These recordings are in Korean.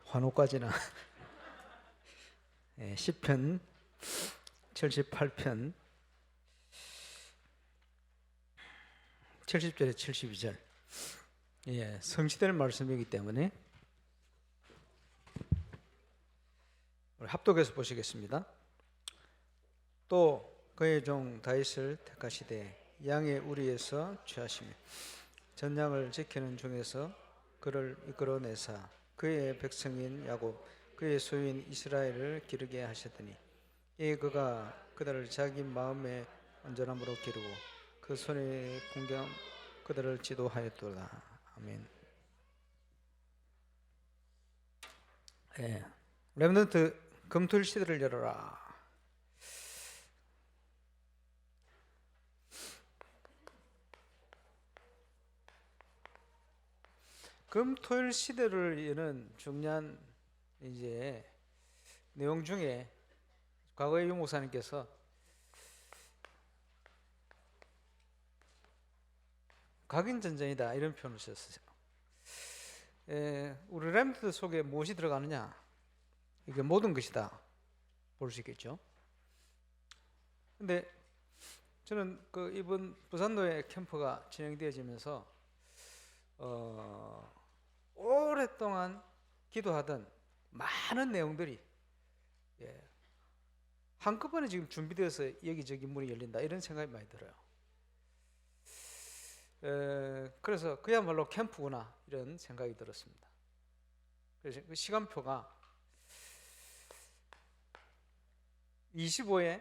환호까지나. 시편 78편 70절에 72절. 성취될 말씀이기 때문에 우리 합독해서 보시겠습니다. 또 그의 종 다윗을 택하시되 양의 우리에서 취하시며 전양을 지키는 중에서 그를 이끌어내사 그의 백성인 야곱 그의 소유인 이스라엘을 기르게 하셨더니 이 그가 그들을 자기 마음의 온전함으로 기르고 그 손의 공경 그들을 지도하였도다. 아멘. 렘넌트 금토일 시대를 열어라. 금토일 시대를 여는 중요한 내용 중에 과거에 유 목사님께서 각인전쟁이다 이런 표현을 쓰셨어요. 우리 렘넌트 속에 무엇이 들어가느냐? 이게 모든 것이다 볼 수 있겠죠. 근데 저는 이번 부산노예 캠프가 진행되어지면서 오랫동안 기도하던 많은 내용들이 한꺼번에 지금 준비되어서 여기저기 문이 열린다 이런 생각이 많이 들어요. 그래서 그야말로 캠프구나 이런 생각이 들었습니다. 그래서 그 시간표가 25의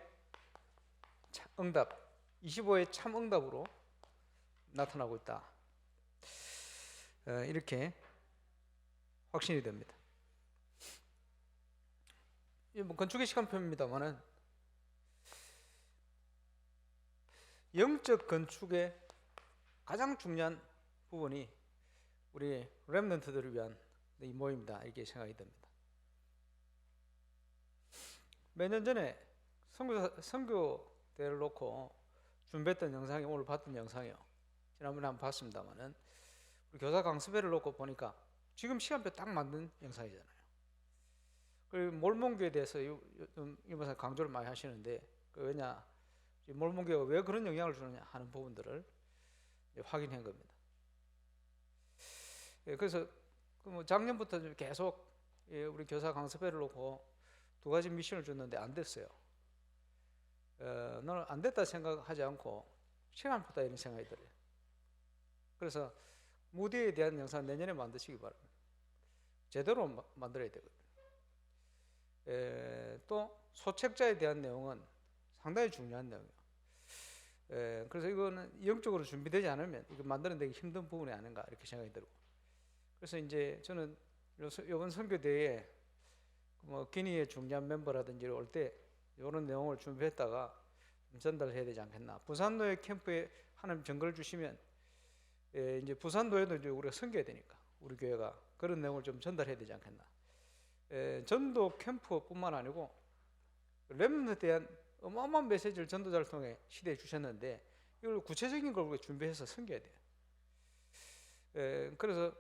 응답, 25의 참 응답으로 나타나고 있다. 이렇게 확신이 됩니다. 뭐 건축의 시간표입니다만은 영적 건축의 가장 중요한 부분이 우리 렘넌트들을 위한 이 모임이다 이렇게 생각이 듭니다. 몇 년 전에 선교대회를 놓고 준비했던 영상이 오늘 봤던 영상이요. 지난번에 한번 봤습니다만은 우리 교사 강습회를 놓고 보니까 지금 시간표 딱 맞는 영상이잖아요. 그리고 몰몬교에 대해서 이번에 강조를 많이 하시는데 왜냐 몰몬교가 왜 그런 영향을 주느냐 하는 부분들을 확인한 겁니다. 그래서 작년부터 계속 우리 교사 강습회를 놓고 두 가지 미션을 줬는데 안 됐어요. 너는 안 됐다 생각하지 않고 시간표다 이런 생각이 들어요. 그래서 무디에 대한 영상 내년에 만드시기 바랍니다. 제대로 만들어야 되거든요. 또 소책자에 대한 내용은 상당히 중요한 내용이에요. 그래서 이거는 영적으로 준비되지 않으면 이거 만드는 데 힘든 부분이 아닌가 이렇게 생각이 들고, 그래서 이제 저는 이번 선교대회에 기니의 중요한 멤버라든지 올 때 이런 내용을 준비했다가 전달해야 되지 않겠나. 부산노예 캠프에 하나님 정글 주시면 이제 부산노예도 이제 우리가 섬겨야 되니까 우리 교회가 그런 내용을 좀 전달해야 되지 않겠나. 전도 캠프뿐만 아니고 렘넌트에 대한 어마어마한 메시지를 전도자를 통해 시대에 주셨는데 이걸 구체적인 걸 준비해서 섬겨야 돼요. 그래서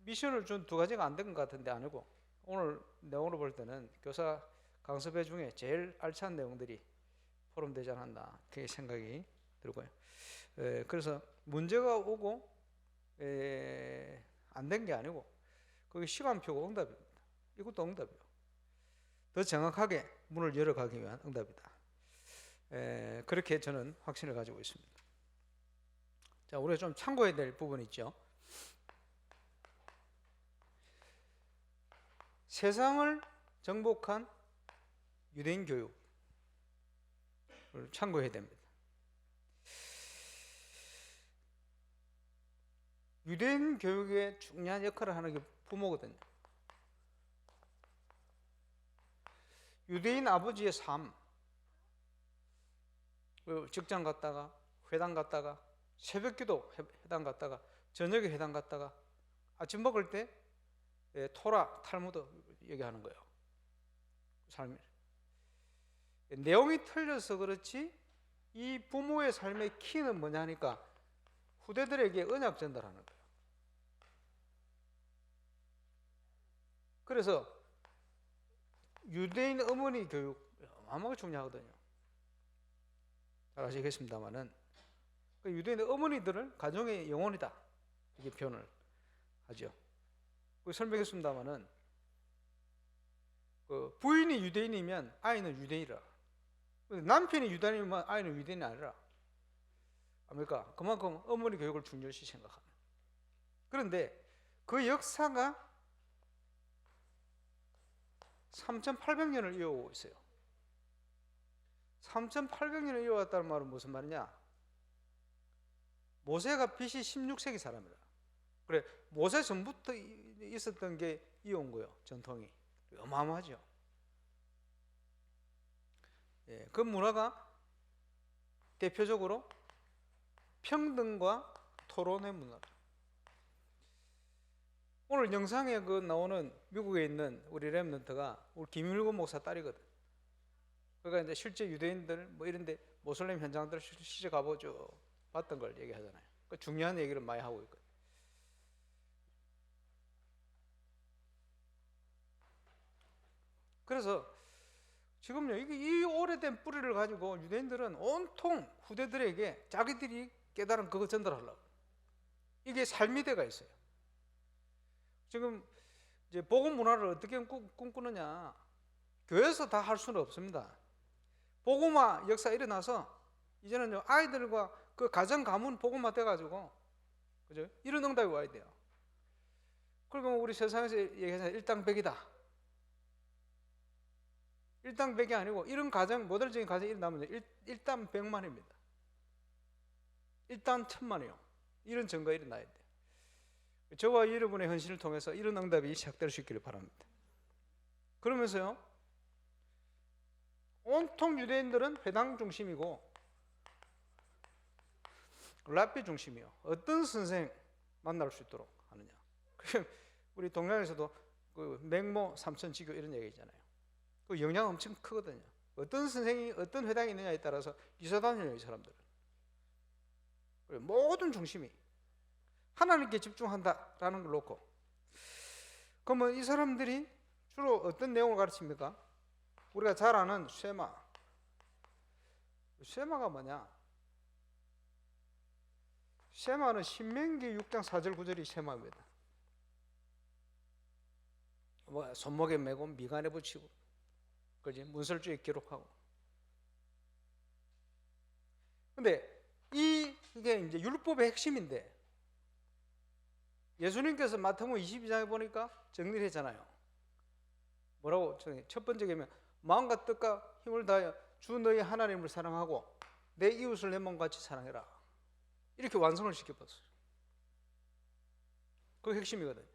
미션을 준 두 가지가 안 된 것 같은데 아니고 오늘 내용으로 볼 때는 교사 강습회 중에 제일 알찬 내용들이 포럼되지 않았나 그렇게 생각이 들고요. 그래서 문제가 오고 안 된 게 아니고 그게 시간표가 응답입니다. 이것도 응답이요. 더 정확하게 문을 열어가기 위한 응답이다. 그렇게 저는 확신을 가지고 있습니다. 자, 우리가 좀 참고해야 될 부분이 있죠. 세상을 정복한 유대인 교육을 참고해야 됩니다. 유대인 교육의 중요한 역할을 하는 게 부모거든요. 유대인 아버지의 삶, 직장 갔다가 회당 갔다가 새벽기도 회당 갔다가 저녁에 회당 갔다가 아침 먹을 때 토라 탈무드 얘기하는 거예요. 삶이 내용이 틀려서 그렇지 이 부모의 삶의 키는 뭐냐 하니까 후대들에게 언약 전달하는 거예요. 그래서 유대인 어머니 교육 어마어마하게 중요하거든요. 잘 아시겠습니다만은 그 유대인 어머니들은 가정의 영혼이다 이렇게 표현을 하죠. 설명했습니다만은 그 부인이 유대인이면 아이는 유대인이라, 남편이 유대인이면 아이는 유대인이 아니라, 아닙니까? 그만큼 어머니 교육을 중요시 생각하는. 그런데 그 역사가 3,800년을 이어오고 있어요. 3,800년을 이어왔다는 말은 무슨 말이냐? 모세가 BC 16세기 사람이다. 그래, 모세 전부터 있었던 게 이어온 거예요. 전통이 어마어마하죠. 예, 그 문화가 대표적으로 평등과 토론의 문화. 오늘 영상에 그 나오는 미국에 있는 우리 렘넌트가 우리 김일곤 목사 딸이거든. 그러니까 이제 실제 유대인들 뭐 이런데 모슬렘 현장들 실제 가보죠 봤던 걸 얘기하잖아요. 그 중요한 얘기를 많이 하고 있거든. 그래서 지금요 이 오래된 뿌리를 가지고 유대인들은 온통 후대들에게 자기들이 깨달은 그거 전달하려고. 이게 삶이 돼가 있어요. 지금 이제 복음 문화를 어떻게 꿈꾸느냐? 교회에서 다 할 수는 없습니다. 복음화 역사 일어나서 이제는 아이들과 그 가정 가문 복음화 돼가지고, 그죠? 이런 응답이 와야 돼요. 그리고 우리 세상에서 얘기해서 일당백이다. 일당백이 아니고 이런 가정, 모델적인 가정이 일어나면 일당 100만입니다. 일당 1000만이요. 이런 증거가 일어나야 돼요. 저와 여러분의 헌신을 통해서 이런 응답이 시작될 수 있기를 바랍니다. 그러면서요, 온통 유대인들은 회당 중심이고 랍비 중심이요. 어떤 선생 만날 수 있도록 하느냐. 우리 동양에서도 그 맹모 삼천지교 이런 얘기 있잖아요. 그 영향 엄청 크거든요. 어떤 선생이 어떤 회당에 있느냐에 따라서 이사 다녀요, 이 사람들은. 모든 중심이 하나님께 집중한다라는 걸 놓고. 그러면 이 사람들이 주로 어떤 내용을 가르칩니까? 우리가 잘 아는 쉐마. 쉐마가 뭐냐? 쉐마는 신명기 6장 4절 9절이 쉐마입니다. 뭐 손목에 메고 미간에 붙이고, 그지? 문설주에 기록하고. 근데 이게 이제 율법의 핵심인데, 예수님께서 마태복음 22장에 보니까 정리를 했잖아요. 뭐라고? 첫 번째 계명, 마음과 뜻과 힘을 다하여 주 너희 하나님을 사랑하고 내 이웃을 내 몸같이 사랑해라. 이렇게 완성을 시켜봤어요. 그게 핵심이거든요.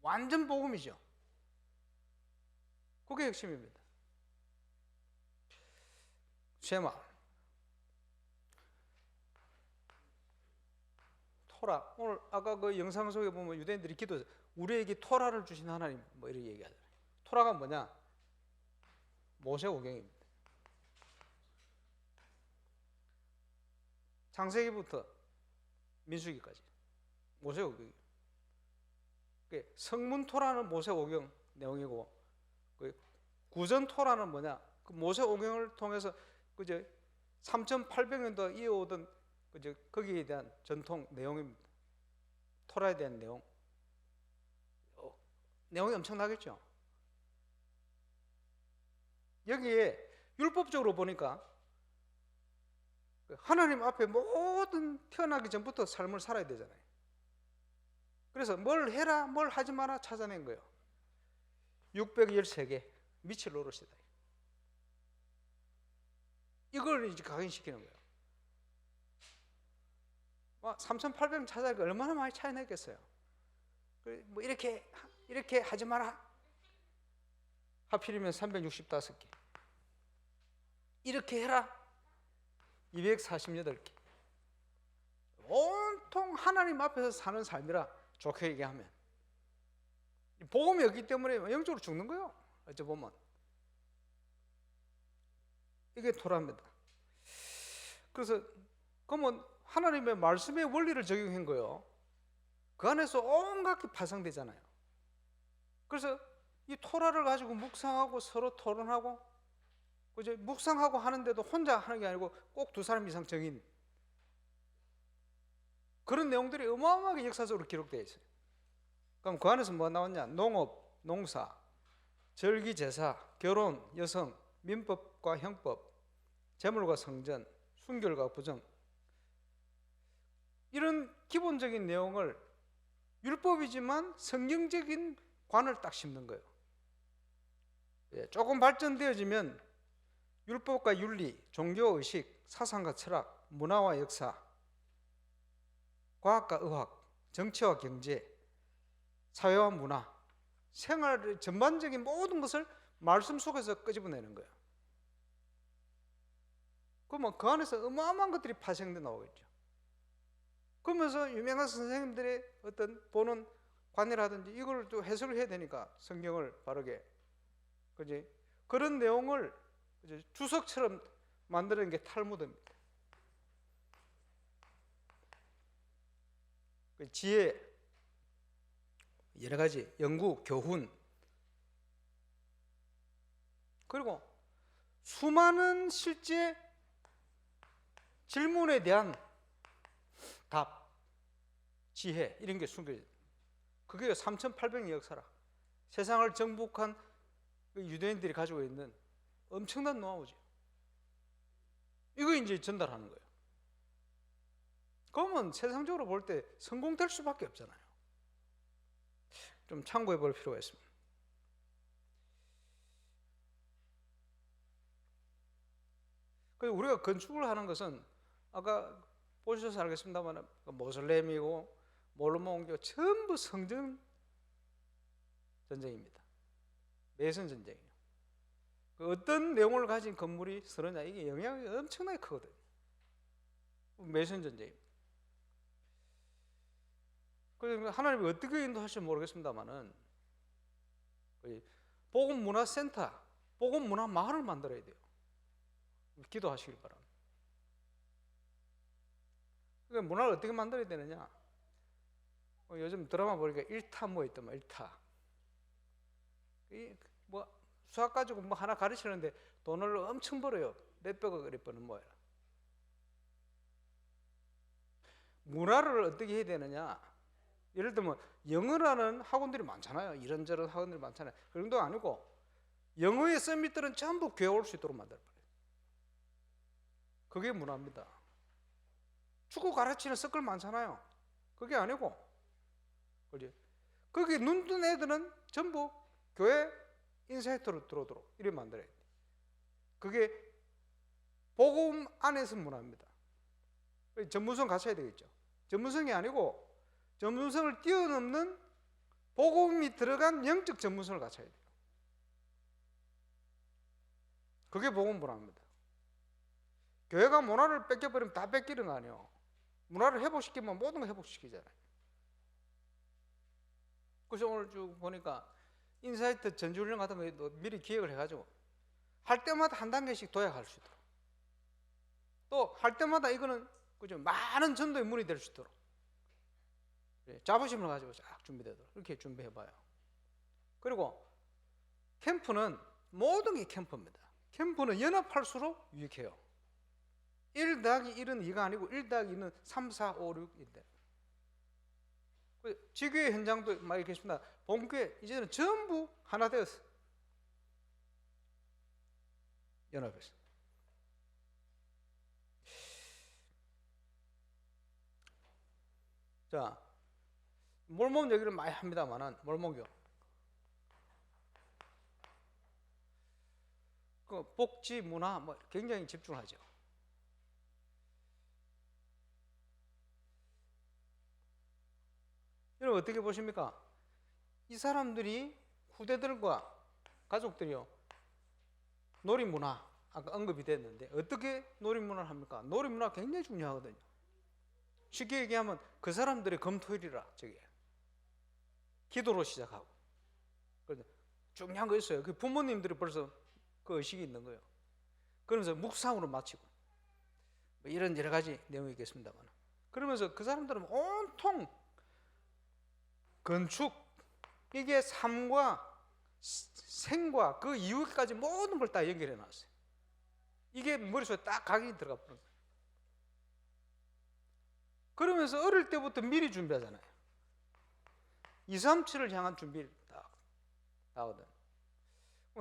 완전 복음이죠. 그게 핵심입니다. 쉐마, 토라. 오늘 아까 그 영상 속에 보면 유대인들이 기도해서 우리에게 토라를 주신 하나님 뭐 이렇게 얘기하잖아요. 토라가 뭐냐? 모세오경입니다. 창세기부터 민수기까지 모세오경이에요. 성문 토라는 모세오경 내용이고, 구전 토라는 뭐냐? 그 모세오경을 통해서 그저 3,800년도 이어오던 그저 거기에 대한 전통 내용입니다. 토라에 대한 내용. 내용이 엄청나겠죠. 여기에 율법적으로 보니까 하나님 앞에 모든 태어나기 전부터 삶을 살아야 되잖아요. 그래서 뭘 해라 뭘 하지 마라 찾아낸 거예요. 613개 미칠 노릇이다. 이걸 이제 각인시키는 거예요. 3,800명 찾아니까 얼마나 많이 차이 나겠어요. 뭐 이렇게 하지 마라. 하필이면 365개. 이렇게 해라. 248개. 온통 하나님 앞에서 사는 삶이라, 좋게 얘기하면. 복음이 없기 때문에 영적으로 죽는 거예요. 어찌 보면. 이게 토라입니다. 그래서 그러면 하나님의 말씀의 원리를 적용한 거예요. 그 안에서 온갖 게 파생되잖아요. 그래서 이 토라를 가지고 묵상하고 서로 토론하고, 그죠? 묵상하고 하는데도 혼자 하는 게 아니고 꼭 두 사람 이상 정인 그런 내용들이 어마어마하게 역사적으로 기록되어 있어요. 그럼 그 안에서 뭐 나왔냐? 농업, 농사, 절기, 제사, 결혼, 여성, 민법과 형법, 재물과 성전, 순결과 부정, 이런 기본적인 내용을 율법이지만 성경적인 관을 딱 심는 거예요. 조금 발전되어지면 율법과 윤리, 종교의식, 사상과 철학, 문화와 역사, 과학과 의학, 정치와 경제, 사회와 문화, 생활의 전반적인 모든 것을 말씀 속에서 끄집어내는 거예요. 그러면 그 안에서 어마어마한 것들이 파생돼 나오겠죠. 그러면서 유명한 선생님들의 어떤 보는 관이라든지 이걸 또 해석을 해야 되니까 성경을 바르게, 그지? 그런 내용을 주석처럼 만드는 게 탈무드입니다. 지혜, 여러 가지 연구, 교훈, 그리고 수많은 실제 질문에 대한 답, 지혜, 이런 게 숨겨져. 그게 3,800년 역사라. 세상을 정복한 유대인들이 가지고 있는 엄청난 노하우죠. 이거 이제 전달하는 거예요. 그러면 세상적으로 볼 때 성공될 수밖에 없잖아요. 좀 참고해 볼 필요가 있습니다. 그리고 우리가 건축을 하는 것은 아까 보셔서 알겠습니다만 모슬렘이고 몰몬교 전부 성전 전쟁입니다. 매선 전쟁이에요. 그 어떤 내용을 가진 건물이 서느냐, 이게 영향이 엄청나게 크거든요. 매선 전쟁입니다. 그래서 하나님이 어떻게 인도하실지 모르겠습니다만은 복음 문화 센터, 복음 문화 마을을 만들어야 돼요. 기도하시길 바랍니다. 그러니까 문화를 어떻게 만들어야 되느냐? 요즘 드라마 보니까 일타 뭐 있더만, 일타. 뭐 수학 가지고 뭐 하나 가르치는데 돈을 엄청 벌어요. 몇백억 그리 버는 뭐야. 문화를 어떻게 해야 되느냐? 예를 들면 영어라는 학원들이 많잖아요. 이런저런 학원들이 많잖아요. 그 정도 아니고 영어의 서밋들은 전부 교회 올 수 있도록 만들어버려요. 그게 문화입니다. 축구 가르치는 서클 많잖아요. 그게 아니고, 그지? 거기 눈 뜬 애들은 전부 교회 인사이트로 들어오도록 이렇게 만들어야 돼. 그게 복음 안에서 문화입니다. 전문성 갖춰야 되겠죠. 전문성이 아니고 전문성을 뛰어넘는 복음이 들어간 영적 전문성을 갖춰야 돼요. 그게 복음 문화입니다. 교회가 문화를 뺏겨버리면 다 뺏기는 거 아니에요. 문화를 회복시키면 모든 걸 회복시키잖아요. 그래서 오늘 쭉 보니까 인사이트 전주훈련 같은 거 미리 기획을 해가지고 할 때마다 한 단계씩 도약할 수 있도록, 또 할 때마다 이거는 그죠, 많은 전도의 문이 될 수 있도록 자부심을 가지고 쫙 준비되도록 이렇게 준비해봐요. 그리고 캠프는 모든 게 캠프입니다. 캠프는 연합할수록 유익해요. 1 더하기 1은 2가 아니고 1 더하기 2는 3, 4, 5, 6인데, 지교회 현장도 막 이렇게 있습니다. 본교회 이제는 전부 하나 되었어요. 연합해서. 자, 몰몬 얘기를 많이 합니다만은 몰몬교 그 복지 문화 뭐 굉장히 집중하죠. 여러분 어떻게 보십니까? 이 사람들이 후대들과 가족들이요, 놀이문화 아까 언급이 됐는데 어떻게 놀이문화를 합니까? 놀이문화 굉장히 중요하거든요. 쉽게 얘기하면 그 사람들의 금토일이라 저게 기도로 시작하고, 그래서 중요한 거 있어요. 그 부모님들이 벌써 그 의식이 있는 거예요. 그러면서 묵상으로 마치고 뭐 이런 여러 가지 내용이 있겠습니다만, 그러면서 그 사람들은 온통 건축, 이게 삶과 생과 그 이후까지 모든 걸 다 연결해 놨어요. 이게 머릿속에 딱 각이 들어가 버린 거예요. 그러면서 어릴 때부터 미리 준비하잖아요. 237을 향한 준비를 딱 하거든.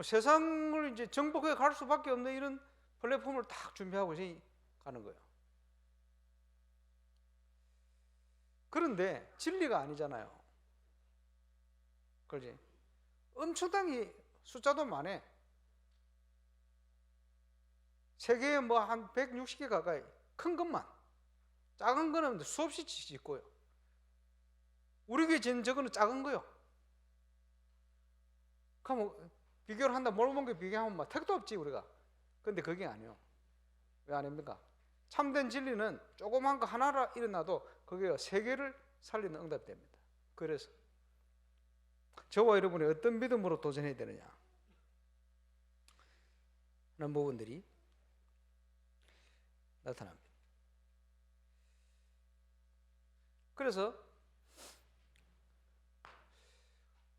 세상을 이제 정복해 갈 수밖에 없는 이런 플랫폼을 딱 준비하고 이제 가는 거예요. 그런데 진리가 아니잖아요. 그렇지? 엄청나게 숫자도 많아. 세계에 뭐 한 160개 가까이 큰 것만. 작은 거는 수없이 짓고요. 우리 교회 짓는 저거는 작은 거요. 그럼 비교를 한다. 몰몬교 비교하면 막 택도 없지 우리가. 근데 그게 아니에요. 왜 아닙니까? 참된 진리는 조그만 거 하나라 일어나도 그게 세계를 살리는 응답이 됩니다. 그래서 저와 여러분이 어떤 믿음으로 도전해야 되느냐 하는 부분들이 나타납니다. 그래서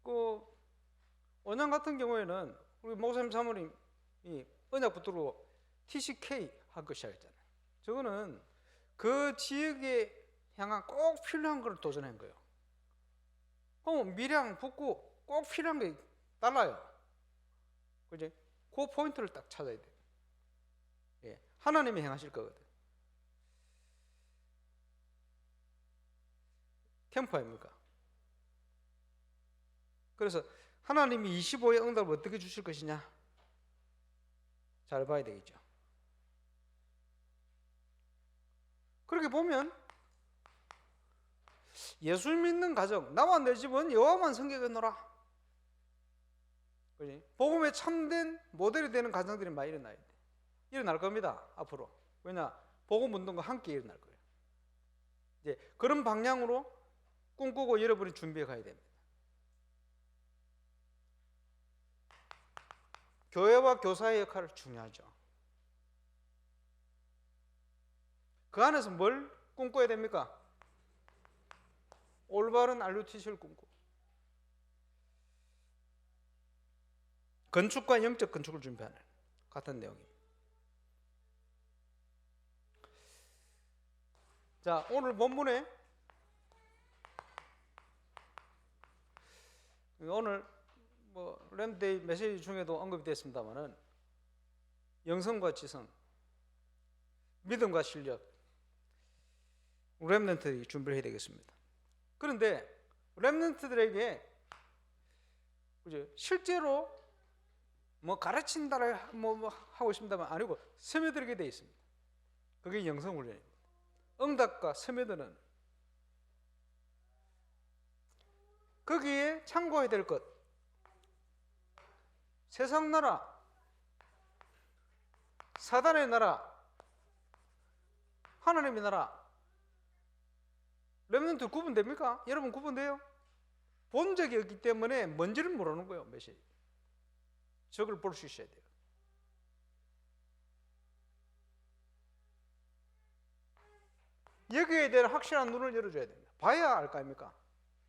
그 원양 같은 경우에는 우리 목사님 사모님이 언약 붙들고 TCK 학교 시작했잖아요. 저거는 그 지역에 향한 꼭 필요한 걸 도전한 거예요. 그럼 밀양, 북구 꼭 필요한 게 달라요. 그지? 그 포인트를 딱 찾아야 돼요. 예, 하나님이 행하실 거거든. 캠프 아닙니까? 그래서 하나님이 25의 응답을 어떻게 주실 것이냐? 잘 봐야 되겠죠. 그렇게 보면 예수 믿는 가정, 나와 내 집은 여호와만 섬기겠노라. 그지? 복음에 참된 모델이 되는 가정들이 많이 일어나야 돼. 일어날 겁니다. 앞으로. 왜냐? 복음 운동과 함께 일어날 거예요. 이제 그런 방향으로 꿈꾸고 여러분이 준비해 가야 됩니다. 교회와 교사의 역할은 중요하죠. 그 안에서 뭘 꿈꿔야 됩니까? 올바른 RUTC를 꿈꾸고 건축과 영적 건축을 준비하는 같은 내용입니다. 자, 오늘 본문에 오늘 뭐 램데이 메시지 중에도 언급이 됐습니다만은 영성과 지성, 믿음과 실력, 렘넌트들이 준비를 해야 되겠습니다. 그런데 렘넌트들에게 실제로 뭐 가르친다를 뭐 하고 있습니다만 아니고 스며들게 돼 있습니다. 그게 영성훈련입니다. 응답과 스며드는 거기에 참고해야 될 것, 세상 나라, 사단의 나라, 하나님의 나라, 렘넌트 구분됩니까? 여러분 구분돼요? 본 적이 없기 때문에 뭔지를 모르는 거예요. 메시지. 저걸 볼 수 있어야 돼요. 여기에 대한 확실한 눈을 열어줘야 됩니다. 봐야 알 거 아닙니까?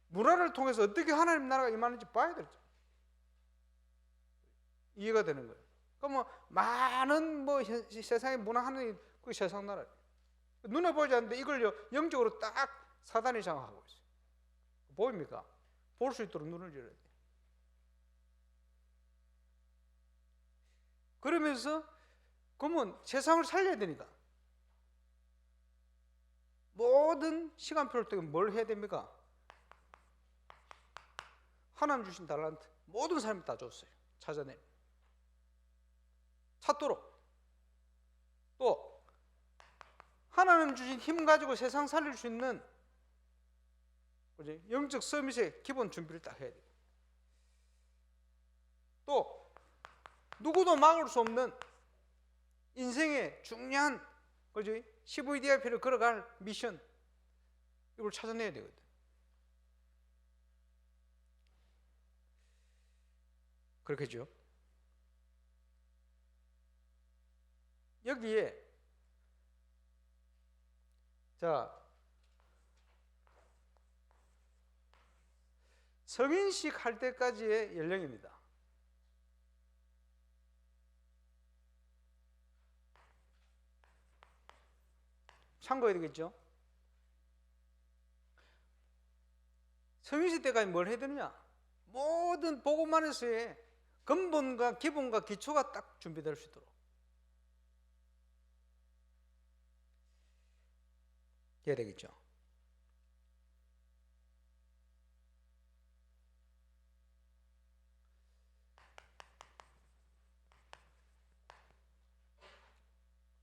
문화를 통해서 어떻게 하나님 나라가 임하는지 봐야 되죠. 이해가 되는 거예요. 그럼 뭐 많은 뭐 세상의 문화 하는 그 세상 나라 눈에 보이지 않는데 이걸 영적으로 딱 사단이 장악하고 있어요. 보입니까? 볼 수 있도록 눈을 열어야 돼요. 그러면서 그러면 세상을 살려야 되니까 모든 시간표를 통해 뭘 해야 됩니까? 하나님 주신 달란트 모든 사람이 다 줬어요. 찾아내 찾도록. 또 하나님 주신 힘 가지고 세상 살릴 수 있는 영적 서밋의 기본 준비를 딱 해야 돼요. 또 누구도 막을 수 없는 인생의 중요한 CVDIP를 걸어갈 미션, 이걸 찾아내야 되거든. 그렇겠죠. 여기에 자 성인식 할 때까지의 연령입니다. 참고해야 되겠죠? 성인식 때까지 뭘 해야 되느냐? 모든 복음안에서의 근본과 기본과 기초가 딱 준비될 수 있도록 해야 되겠죠.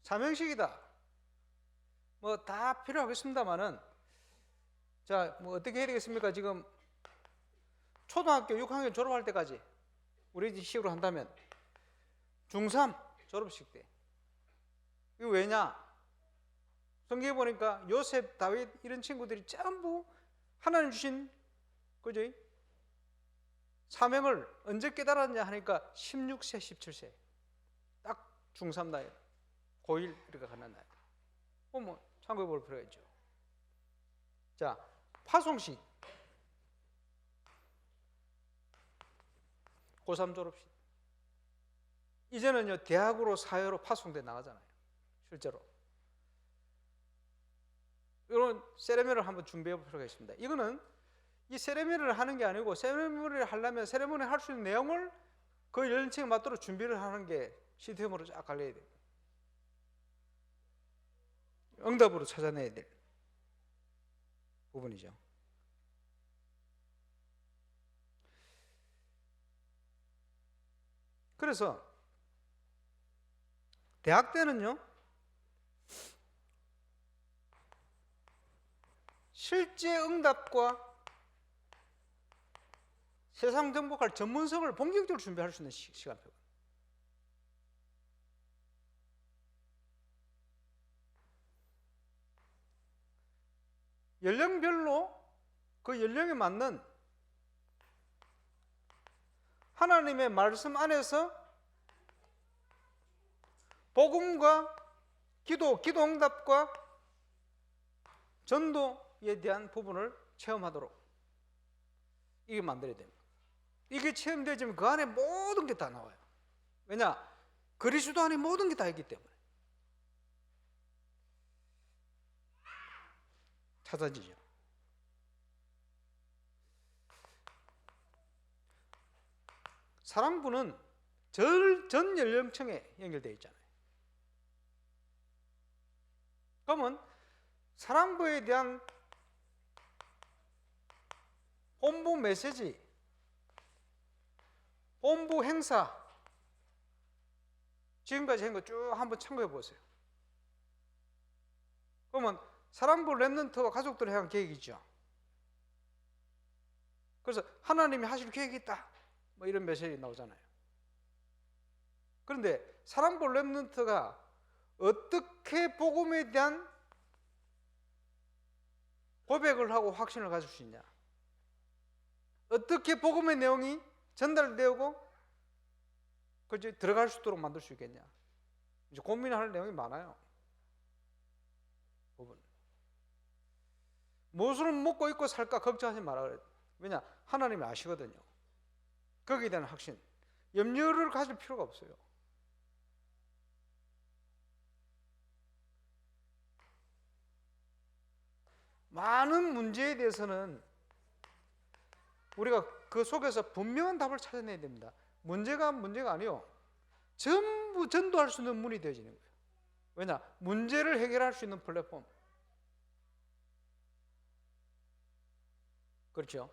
사명식이다. 뭐 다 필요하겠습니다만은, 자, 뭐 어떻게 해야 되겠습니까? 지금 초등학교 6학년 졸업할 때까지 우리 식으로 한다면 중3 졸업식 때. 이거 왜냐? 성경에 보니까 요셉, 다윗 이런 친구들이 전부 하나님 주신 그죠? 사명을 언제 깨달았냐 하니까 16세, 17세 딱 중3 나이, 고1 이렇게 가는 나이. 뭐 참고해 볼 필요가 있죠. 자, 파송식, 고3 졸업식. 이제는요 대학으로 사회로 파송돼 나가잖아요. 실제로 이런 세레머니를 한번 준비해 볼 필요가 있습니다. 이거는 이 세레머니를 하는 게 아니고, 세레머니를 하려면 세레머니 할 수 있는 내용을 그 연령층에 맞도록 준비를 하는 게 시스템으로 쫙 갈려야 돼요. 응답으로 찾아내야 될 부분이죠. 그래서 대학 때는요 실제 응답과 세상 정복할 전문성을 본격적으로 준비할 수 있는 시간표입니다. 연령별로 그 연령에 맞는 하나님의 말씀 안에서 복음과 기도 응답과 전도에 대한 부분을 체험하도록 이게 만들어야 됩니다. 이게 체험되지만 그 안에 모든 게 다 나와요. 왜냐? 그리스도 안에 모든 게 다 있기 때문에 찾아지죠. 사랑부는 전 연령층에 연결되어 있잖아요. 그러면 사랑부에 대한 본부 메시지, 본부 행사, 지금까지 한 거 쭉 한번 참고해 보세요. 그러면 사랑부 렘넌트와 가족들을 향한 계획이죠. 그래서 하나님이 하실 계획이 있다, 뭐 이런 메시지 나오잖아요. 그런데 사랑부 렘넌트가 어떻게 복음에 대한 고백을 하고 확신을 가질 수 있냐, 어떻게 복음의 내용이 전달되고 그저 들어갈 수 있도록 만들 수 있겠냐, 이제 고민할 내용이 많아요. 부분. 무엇을 먹고 입고 살까 걱정하지 말아 그래요. 왜냐? 하나님이 아시거든요. 거기에 대한 확신, 염려를 가질 필요가 없어요. 많은 문제에 대해서는 우리가 그 속에서 분명한 답을 찾아내야 됩니다. 문제가 아니요, 전부 전도할 수 있는 문이 되어지는 거예요. 왜냐? 문제를 해결할 수 있는 플랫폼. 그렇죠?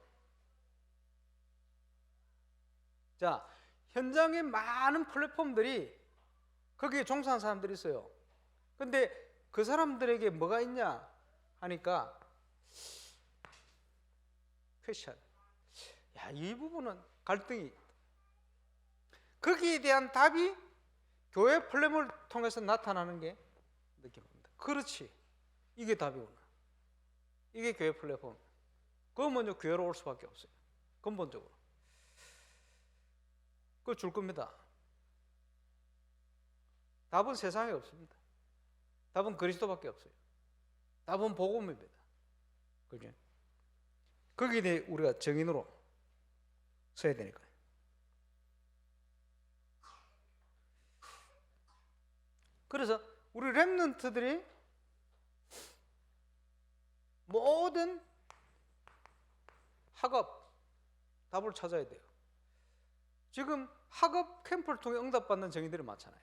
자, 현장에 많은 플랫폼들이 거기에 종사하는 사람들이 있어요. 근데 그 사람들에게 뭐가 있냐 하니까 퀘션. 야, 이 부분은 갈등이 있다. 거기에 대한 답이 교회 플랫폼을 통해서 나타나는 게 느껴봅니다. 그렇지, 이게 답이구나. 이게 교회 플랫폼. 그거 먼저 교회로 올 수밖에 없어요. 근본적으로. 그거 줄 겁니다. 답은 세상에 없습니다. 답은 그리스도밖에 없어요. 답은 복음입니다. 그죠? 거기에 대해 우리가 정인으로 서야 되니까요. 그래서 우리 렘넌트들이 모든 학업 답을 찾아야 돼요. 지금 학업 캠프를 통해 응답받는 정의들이 많잖아요.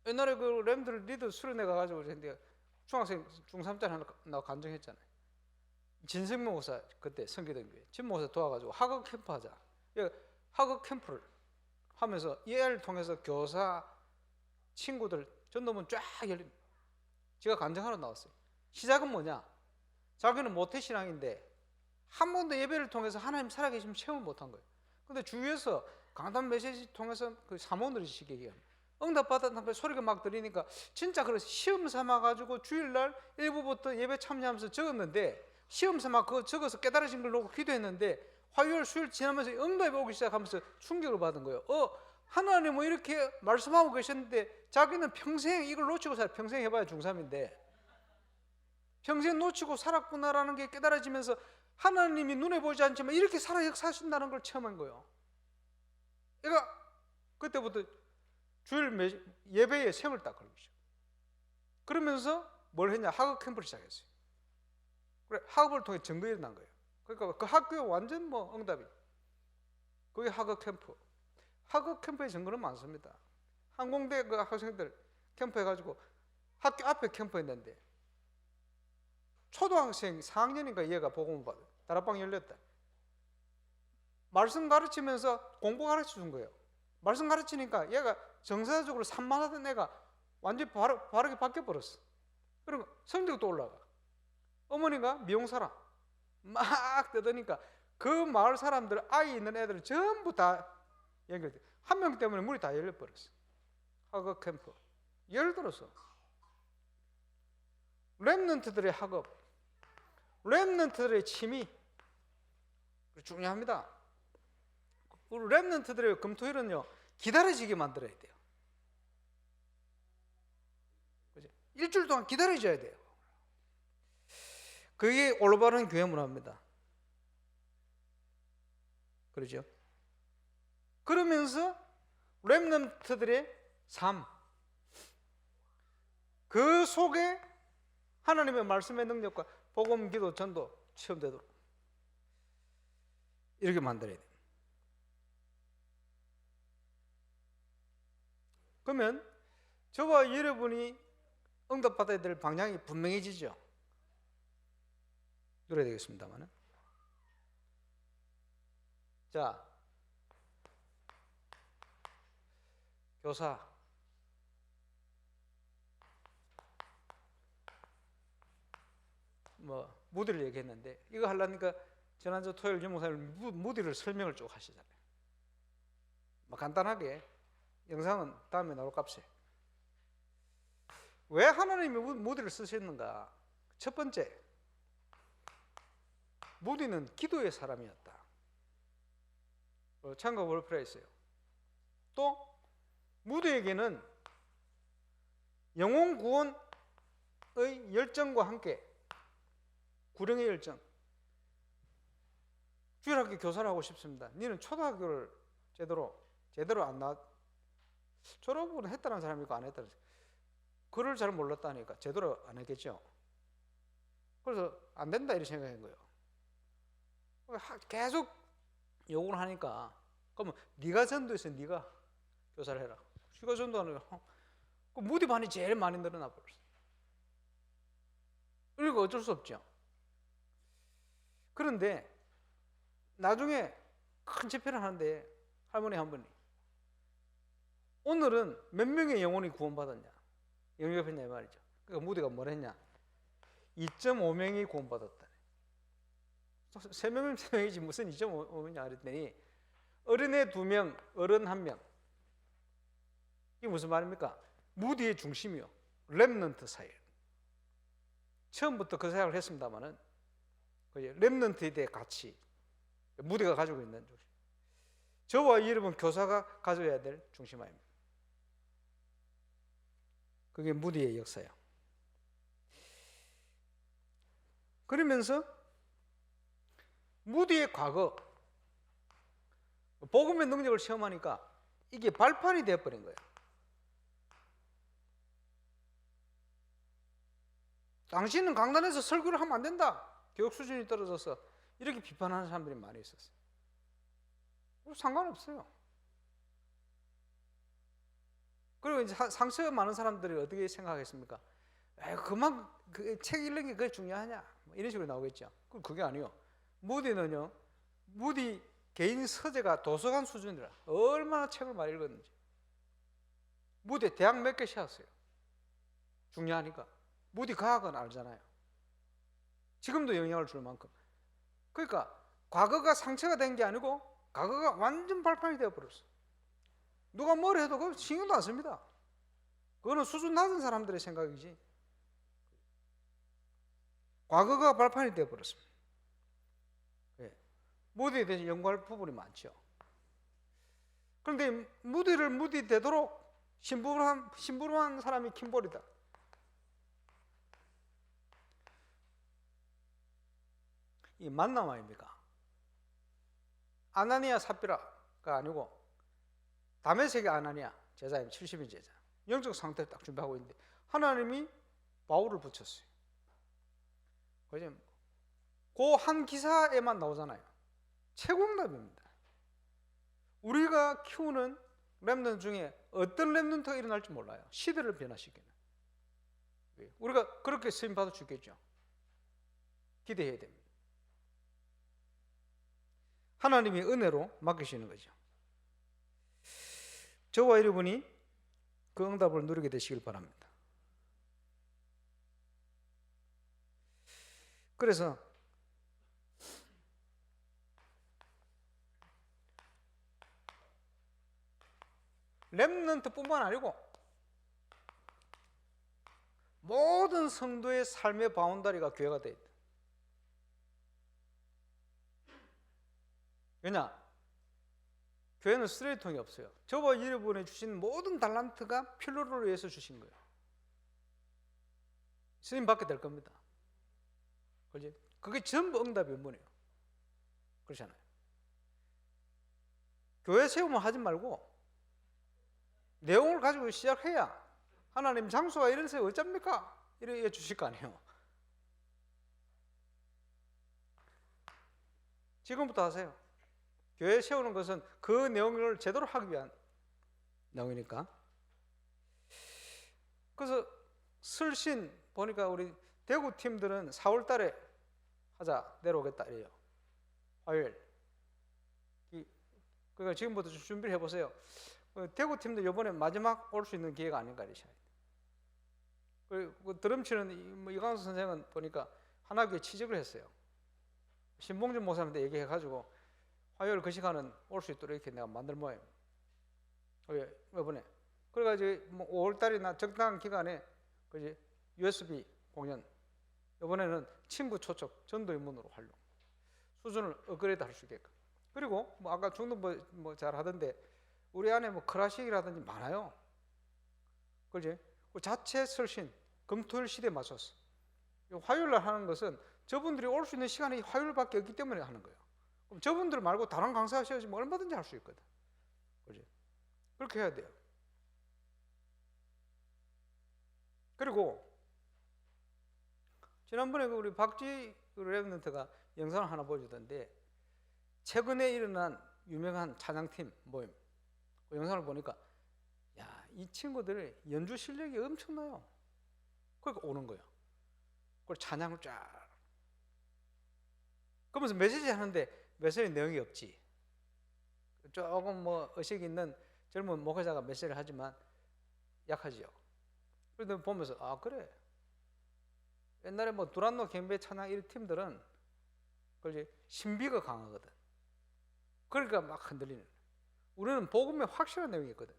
옛날에 그 렘들 리더 수련회 가가지고 했는데 중학생 중3짜리 하나 나 간증했잖아요. 진승 목사 그때 선교된 교회 진 목사 도와가지고 학업 캠프 하자. 학업 캠프를 하면서 이 애를 통해서 교사 친구들 전도문 쫙 열린. 제가 간증하러 나왔어요. 시작은 뭐냐? 자기는 모태신앙인데 한 번도 예배를 통해서 하나님 살아계시면 체험을 못한 거예요. 근데 주위에서 강단 메시지 통해서 그 사모들이 시기에 응답받았다는 소리가 막 들리니까 진짜 그래서 시험 삼아가지고 주일날 1부부터 예배 참여하면서 적었는데 시험 삼아 그거 적어서 깨달아진 걸 놓고 기도했는데 화요일 수요일 지나면서 응답이 오기 시작하면서 충격을 받은 거예요. 하나님은 이렇게 말씀하고 계셨는데 자기는 평생 이걸 놓치고 살아. 평생 해봐야 중3인데 평생 놓치고 살았구나라는 게 깨달아지면서 하나님이 눈에 보이지 않지만 이렇게 살아 역사하신다는 걸 체험한 거예요. 그러니까 그때부터 주일 예배에 생을 딱 걸고 있어요. 그러면서 뭘 했냐? 학업 캠프를 시작했어요. 그래, 학업을 통해 증거가 일어난 거예요. 그러니까 그 학교에 완전 뭐 응답이. 그게 학업 캠프. 학업 캠프의 증거는 많습니다. 항공대 그 학생들 캠프 해가지고 학교 앞에 캠프 했는데 초등학생 4학년인가 얘가 복음을 받아요. 다락방 열렸다. 말씀 가르치면서 공부 가르쳐 준 거예요. 말씀 가르치니까 얘가 정서적으로 산만하던 애가 완전히 바르게 바뀌어버렸어. 그리고 성적도 올라가. 어머니가 미용사람 막 뜯으니까 그 마을 사람들 아이 있는 애들 전부 다 연결돼. 한 명 때문에 물이 다 열려버렸어. 학업 캠프 열들었어. 렘넌트들의 학업, 렘넌트들의 취미 중요합니다. 우리 렘넌트들의 금토일은요 기다려지게 만들어야 돼요. 그죠? 일주일 동안 기다려줘야 돼요. 그게 올바른 교회 문화입니다. 그렇죠? 그러면서 렘넌트들의 삶, 그 속에 하나님의 말씀의 능력과 복음, 기도, 전도 체험되도록 이렇게 만들어야 돼요. 그러면 저와 여러분이 응답받아야 될 방향이 분명해지죠. 그래야 되겠습니다만. 자, 교사. 뭐 무디를 얘기했는데 이거 하려니까 지난주 토요일 유목사님 무디를 설명을 쭉 하시잖아요. 뭐 간단하게 영상은 다음에 나올 값에. 왜 하나님이 무디를 쓰셨는가? 첫 번째, 무디는 기도의 사람이었다. 참가 월프레이스예요. 또 무디에게는 영혼 구원의 열정과 함께 구령의 열정. 주일학교 교사를 하고 싶습니다. 너는 초등학교를 제대로 안 나왔. 졸업은 했다는 사람이 있고 안 했다는 사람이. 글을 잘 몰랐다니까 제대로 안 했겠죠. 그래서 안 된다 이렇게 생각한 거예요. 계속 요구를 하니까 그러면 네가 전도해서 네가 교사를 해라. 네가 전도하는 거. 그 무디반이 제일 많이 늘어나 버렸어. 그러니까 어쩔 수 없죠. 그런데 나중에 큰 집회를 하는데 할머니 한 분이 오늘은 몇 명의 영혼이 구원받았냐 영접했냐 말이죠. 그러니까 무디가 뭘 했냐 2.5명이 구원받았다. 3명이면 3명이지 무슨 2.5명이냐 그랬더니 어린애 2명 어른 1명. 이게 무슨 말입니까? 무디의 중심이요 렘넌트 사역. 처음부터 그 생각을 했습니다마는 렘넌트에 대해 가치 무디가 가지고 있는 중심. 저와 여러분 교사가 가져야 될 중심입니다. 그게 무디의 역사예요. 그러면서 무디의 과거, 복음의 능력을 체험하니까 이게 발판이 되어버린 거예요. 당신은 강단에서 설교를 하면 안 된다, 교육 수준이 떨어져서, 이렇게 비판하는 사람들이 많이 있었어요. 상관없어요. 그리고 이제 상처가 많은 사람들이 어떻게 생각하겠습니까? 그만 그 책 읽는 게 그게 중요하냐, 이런 식으로 나오겠죠. 그게 아니요. 무디는요, 무디 개인 서재가 도서관 수준이라 얼마나 책을 많이 읽었는지. 무디 대학 몇 개 세웠어요. 중요하니까. 무디 과학은 알잖아요. 지금도 영향을 줄 만큼. 그러니까 과거가 상처가 된 게 아니고 과거가 완전 발판이 되어버렸어. 누가 뭘 해도 그거 신경도 안 씁니다. 그거는 수준 낮은 사람들의 생각이지. 과거가 발판이 되어버렸습니다. 무디에 대해서 연구할 부분이 많죠. 그런데 무디를 무디 되도록 심부름한 사람이 킴볼이다. 이 만남 아닙니까? 아나니아 삽비라가 아니고 다메섹의 아나니아 제자임, 70인 제자, 영적 상태를 딱 준비하고 있는데 하나님이 바울을 붙였어요. 그 한 기사에만 나오잖아요. 최고응답입니다. 우리가 키우는 렘넌트 중에 어떤 렘넌트가 일어날지 몰라요. 시대를 변화시키는. 우리가 그렇게 쓰임받을 수 있겠죠. 기대해야 됩니다. 하나님이 은혜로 맡기시는 거죠. 저와 여러분이 그 응답을 누리게 되시길 바랍니다. 그래서 렘넌트뿐만 아니고 모든 성도의 삶의 바운다리가 교회가 되어 있다. 왜냐? 교회는 쓰레기통이 없어요. 저와 여러분이 주신 모든 달란트가 필요를 위해서 주신 거예요. 쓰임 받게 될 겁니다. 그렇지? 그게 전부 응답의 ön문이에요. 그렇잖아요. 교회 세우면 하지 말고 내용을 가지고 시작해야 하나님 장소가 이래서 어쩝니까? 이래 주실 거 아니에요. 지금부터 하세요. 교회 세우는 것은 그 내용을 제대로 하기 위한 내용이니까. 그래서 설신 보니까 우리 대구 팀들은 4월 달에 하자, 내려오겠다 이래요. 화요일. 그러니까 지금부터 좀 준비를 해보세요. 대구 팀도 이번에 마지막 올 수 있는 기회가 아닌가 이러셔야 돼요. 그리고 드럼 치는 이광수 선생은 보니까 하나교회 취직을 했어요. 신봉준 목사님한테 얘기해가지고 화요일 그 시간은 올 수 있도록 이렇게 내가 만들 모양. 이번에 그래가지고 뭐 5월달이나 적당한 기간에 그지 USB 공연. 이번에는 친구 초청 전도 인문으로 활용. 수준을 업그레이드 할 수 있게끔. 그리고 뭐 아까 중도 뭐 잘 하던데 우리 안에 뭐 클래식이라든지 많아요. 그지? 자체 설신 금토일 시대에 맞춰서 화요일 날 하는 것은 저분들이 올 수 있는 시간이 화요일밖에 없기 때문에 하는 거예요. 그럼 저분들 말고 다른 강사 하셔야지 뭐 얼마든지 할 수 있거든. 그지? 그렇게 해야 돼요. 그리고 지난번에 우리 박지 레브넌트가 영상을 하나 보여주던데 최근에 일어난 유명한 찬양팀 모임 그 영상을 보니까 야, 이 친구들 연주 실력이 엄청나요. 그러니까 오는 거예요. 그걸 찬양을 쫙 그러면서 메시지 하는데 메시지 내용이 없지. 조금 뭐 의식 있는 젊은 목회자가 메시지를 하지만 약하지요. 그런데 보면서 아 그래. 옛날에 뭐 두란노 경배 찬양 이런 팀들은 그렇지 신비가 강하거든. 그러니까 막 흔들리는. 우리는 복음에 확실한 내용이 있거든.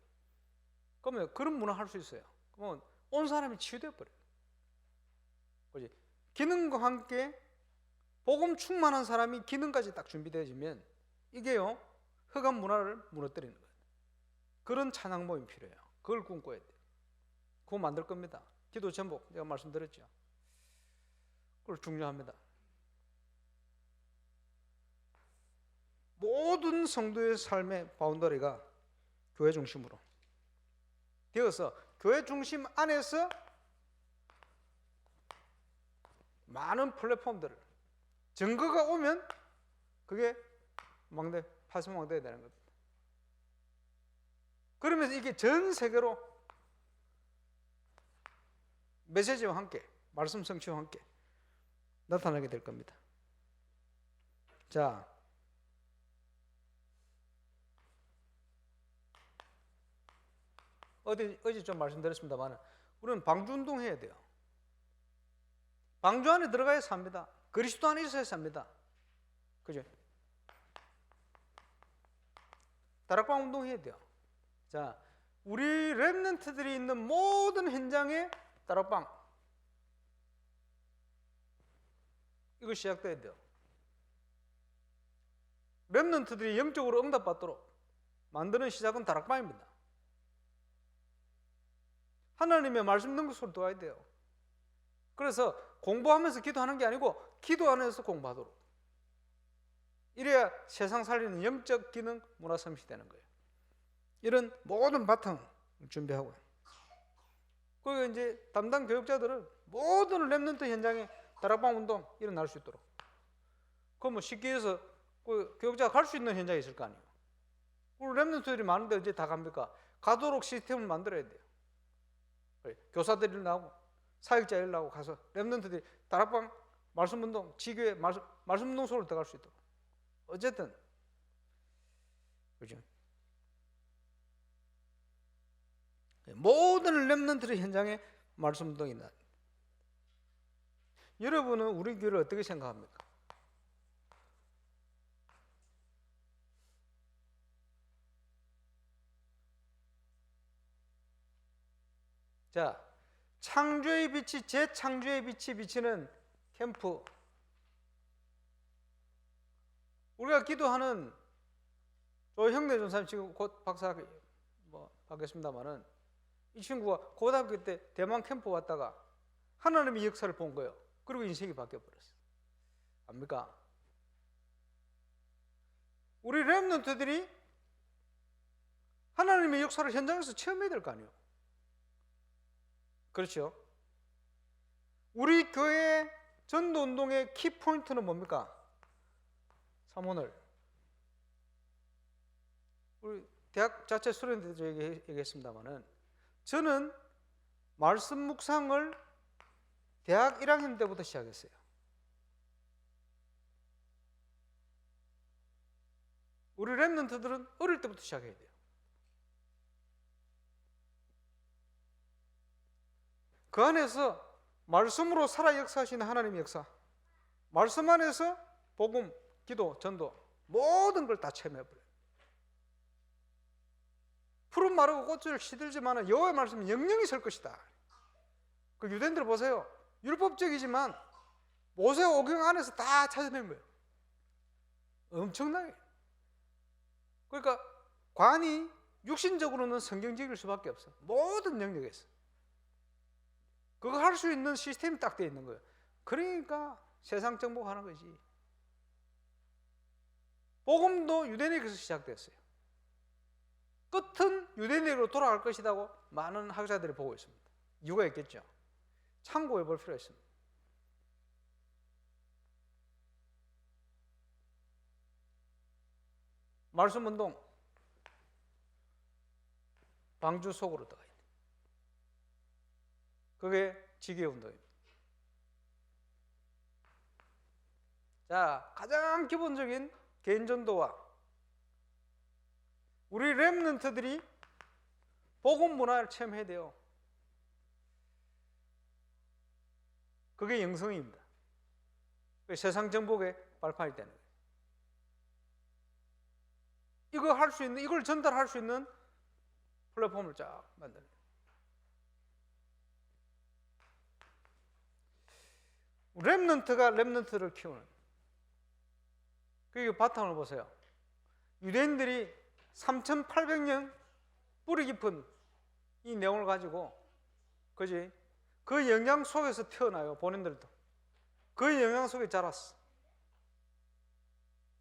그러면 그런 문화 할 수 있어요. 그러면 온 사람이 치유돼 버려. 그렇지 기능과 함께 복음 충만한 사람이 기능까지 딱 준비되어지면 이게요 흑암 문화를 무너뜨리는 거예요. 그런 찬양 모임이 필요해요. 그걸 꿈꿔야 돼. 그거 만들 겁니다. 기도 전복 제가 말씀드렸죠. 그걸 중요합니다. 모든 성도의 삶의 바운더리가 교회 중심으로 되어서 교회 중심 안에서 많은 플랫폼들을 증거가 오면 그게 파송망대가 되는 겁니다. 그러면서 이게 전 세계로 메시지와 함께 말씀 성취와 함께 나타나게 될 겁니다. 자, 어제 좀 말씀드렸습니다만 우리는 방주운동 해야 돼요. 방주 안에 들어가야 삽니다. 그리스도 안에 있어야 삽니다. 그죠? 다락방 운동해야 돼요. 자, 우리 렘넌트들이 있는 모든 현장에 다락방 이거 시작돼야 돼요. 렘넌트들이 영적으로 응답받도록 만드는 시작은 다락방입니다. 하나님의 말씀 능력 소리 도와야 돼요. 그래서 공부하면서 기도하는 게 아니고 기도 안에서 공부하도록. 이래야 세상 살리는 영적 기능 문화 섬시 되는 거예요. 이런 모든 바탕 준비하고요. 그리고 이제 담당 교육자들은 모든 렘넌트 현장에 다락방 운동 일어날 수 있도록. 그럼 뭐 쉽게 해서 그 교육자가 갈 수 있는 현장이 있을 거 아니에요. 우리 렘넌트들이 많은데 이제 다 갑니까? 가도록 시스템을 만들어야 돼요. 교사들이 나오고 사역자 일 나오고 가서 렘넌트들이 다락방 말씀 운동, 지교회 말씀 운동 속으로 들어갈 수 있도록. 어쨌든 그죠? 모든 렘넌트의 현장에 말씀 운동이 나. 여러분은 우리 교회를 어떻게 생각합니까? 자, 창조의 빛이 재창조의 빛이 비치는 캠프. 우리가 기도하는 조형래 전사님 지금 곧 박사 받겠습니다만은 이 친구가 고등학교 때 대만 캠프 왔다가 하나님의 역사를 본 거예요. 그리고 인생이 바뀌어 버렸어요. 압니까? 우리 렘넌트들이 하나님의 역사를 현장에서 체험해야 될 거 아니에요. 그렇죠? 우리 교회 전도운동의 키포인트는 뭡니까? 사모늘. 우리 대학 자체 수련대도 얘기했습니다만은 저는 말씀 묵상을 대학 1학년 때부터 시작했어요. 우리 렘넌트들은 어릴 때부터 시작해야 돼요. 그 안에서 말씀으로 살아 역사하시는 하나님의 역사, 말씀 안에서 복음, 기도, 전도 모든 걸 다 체험해버려요. 푸른 마르고 꽃을 시들지만 여호와의 말씀은 영영이 설 것이다. 그 유대인들 보세요. 율법적이지만 모세 오경 안에서 다 찾아낸 거예요. 엄청나게. 그러니까 관이 육신적으로는 성경적일 수밖에 없어. 모든 영역에서. 그거 할 수 있는 시스템이 딱 되어 있는 거예요. 그러니까 세상 정복하는 거지. 복음도 유대인에게서 시작됐어요. 끝은 유대인에게로 돌아갈 것이라고 많은 학자들이 보고 있습니다. 이유가 있겠죠. 참고해 볼 필요가 있습니다. 말씀 운동 방주 속으로 들어가야 돼. 그게 지교회 운동입니다. 자, 가장 기본적인 개인 전도와 우리 렘넌트들이 복음 문화를 체험해야 돼요. 그게 영성입니다. 세상 정복의 발판이 되는 거예요. 이거 할 수 있는, 이걸 전달할 수 있는 플랫폼을 쫙 만드는 거예요. 렘넌트가 렘넌트를 키우는 그 바탕을 보세요. 유대인들이 3,800년 뿌리 깊은 이 내용을 가지고 그지? 그 영향 속에서 태어나요. 본인들도 그 영향 속에 자랐어.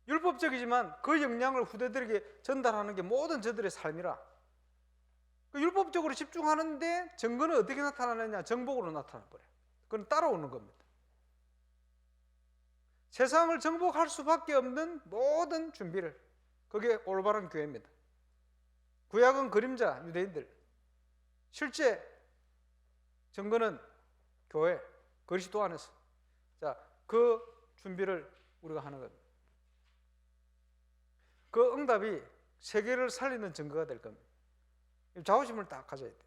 율법적이지만 그 영향을 후대들에게 전달하는 게 모든 저들의 삶이라. 그 율법적으로 집중하는데 증거는 어떻게 나타나느냐? 정복으로 나타나 버려요. 그건 따라오는 겁니다. 세상을 정복할 수밖에 없는 모든 준비를, 그게 올바른 교회입니다. 구약은 그림자, 유대인들. 실제 증거는 교회, 그리스도 안에서. 자, 그 준비를 우리가 하는 겁니다. 그 응답이 세계를 살리는 증거가 될 겁니다. 자부심을 딱 가져야 돼요.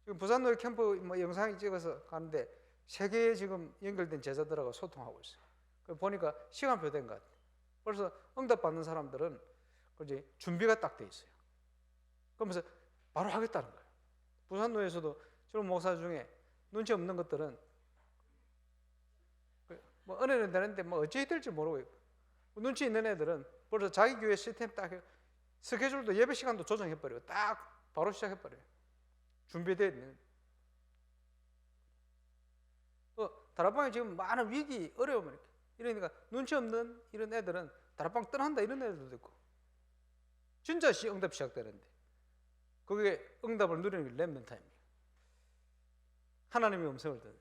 지금 부산노예 캠프 뭐 영상 찍어서 가는데 세계에 지금 연결된 제자들하고 소통하고 있어요. 보니까 시간표 된 것 같아요. 그래서 응답 받는 사람들은 이제 준비가 딱 돼 있어요. 그러면서 바로 하겠다는 거예요. 부산노예에서도 젊은 목사 중에 눈치 없는 것들은 뭐 은혜는 되는데 뭐 어찌 해야 될지 모르고 있고, 눈치 있는 애들은 벌써 자기 교회 시스템 딱 스케줄도 예배 시간도 조정해버려요. 딱 바로 시작해버려요. 준비되어 있는. 다락방에 지금 많은 위기, 어려움 이러니까 눈치 없는 이런 애들은 다락방 떠난다 이런 애들도 있고, 진짜 응답 시작되는데 그게 응답을 누리는 게 렘넌트 타임이에요. 하나님의 음성을 듣는.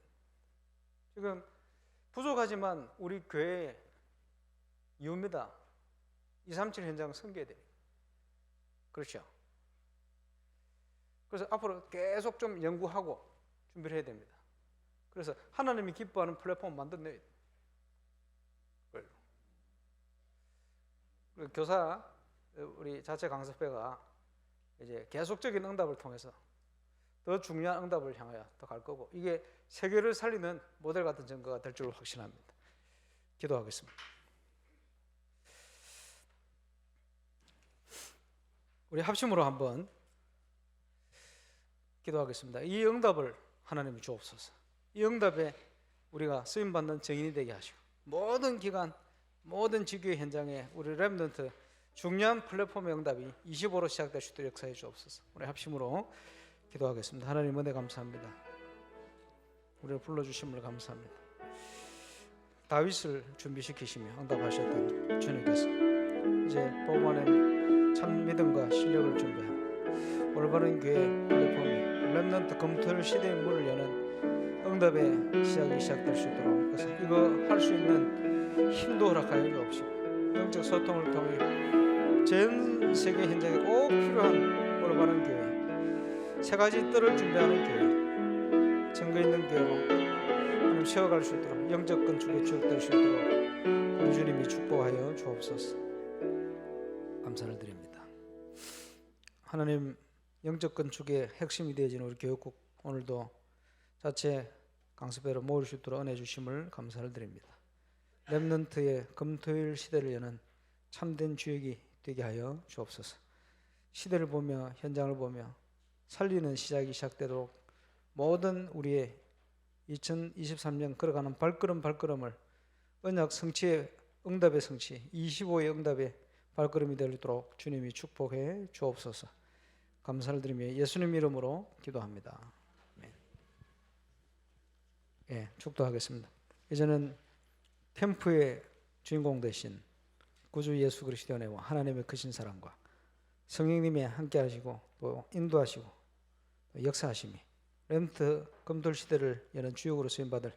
지금 부족하지만 우리 교회의 이유입니다. 237 현장 선교해야 돼요. 그렇죠? 그래서 앞으로 계속 좀 연구하고 준비를 해야 됩니다. 그래서 하나님이 기뻐하는 플랫폼 만들어내야 돼요. 교사, 우리 자체 강습회가 이제 계속적인 응답을 통해서 더 중요한 응답을 향하여 더 갈 거고, 이게 세계를 살리는 모델 같은 증거가 될 줄 확신합니다. 기도하겠습니다. 우리 합심으로 한번 기도하겠습니다. 이 응답을 하나님이 주옵소서. 이 응답에 우리가 쓰임받는 증인이 되게 하시고, 모든 기간, 모든 지교의 현장에 우리 렘넌트 중요한 플랫폼의 응답이 25로 시작될 수 있도록 역사해 주옵소서. 우리 합심으로 기도하겠습니다. 하나님 은혜 감사합니다. 우리를 불러주심을 감사합니다. 다윗을 준비시키시며 응답하셨던 주님께서 이제 복음 안에 참 믿음과 실력을 준비하고 올바른 교회 플랫폼이 렘넌트 검토일 시대의 문을 여는 응답의 시작이 시작될 수 있도록, 그래서 이거 할 수 있는 힘도 허락하여 주옵시고, 영적 소통을 통해 전 세계 현장에 꼭 필요한 올바른 교회, 세 가지 뜰을 준비하는 교회, 증거 있는 교회로 하나님 세워갈 수 있도록, 영적 건축에 주역될 수 있도록 우리 주님이 축복하여 주옵소서. 감사를 드립니다. 하나님, 영적 건축의 핵심이 되어지는 우리 교육국 오늘도 자체 강습회로 모일 수 있도록 은혜 주심을 감사를 드립니다. 렘넌트의 금토일 시대를 여는 참된 주역이 되게 하여 주옵소서. 시대를 보며 현장을 보며 살리는 시작이 시작되도록 모든 우리의 2023년 걸어가는 발걸음을 언약 성취의 응답의 성취, 25의 응답의 발걸음이 되도록 주님이 축복해 주옵소서. 감사를 드리며 예수님 이름으로 기도합니다. 예, 축도하겠습니다. 이제는 캠프의 주인공 되신 구주 예수 그리스도의 은혜와 하나님의 크신 사랑과 성령님의 함께 하시고 또 인도하시고 또 역사하심이 렘넌트 검토 시대를 여는 주역으로 쓰임받을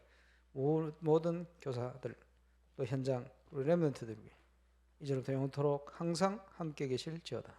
모든 교사들 또 현장 우리 렘넌트들 위해 이제부터 영원토록 항상 함께 계실지어다.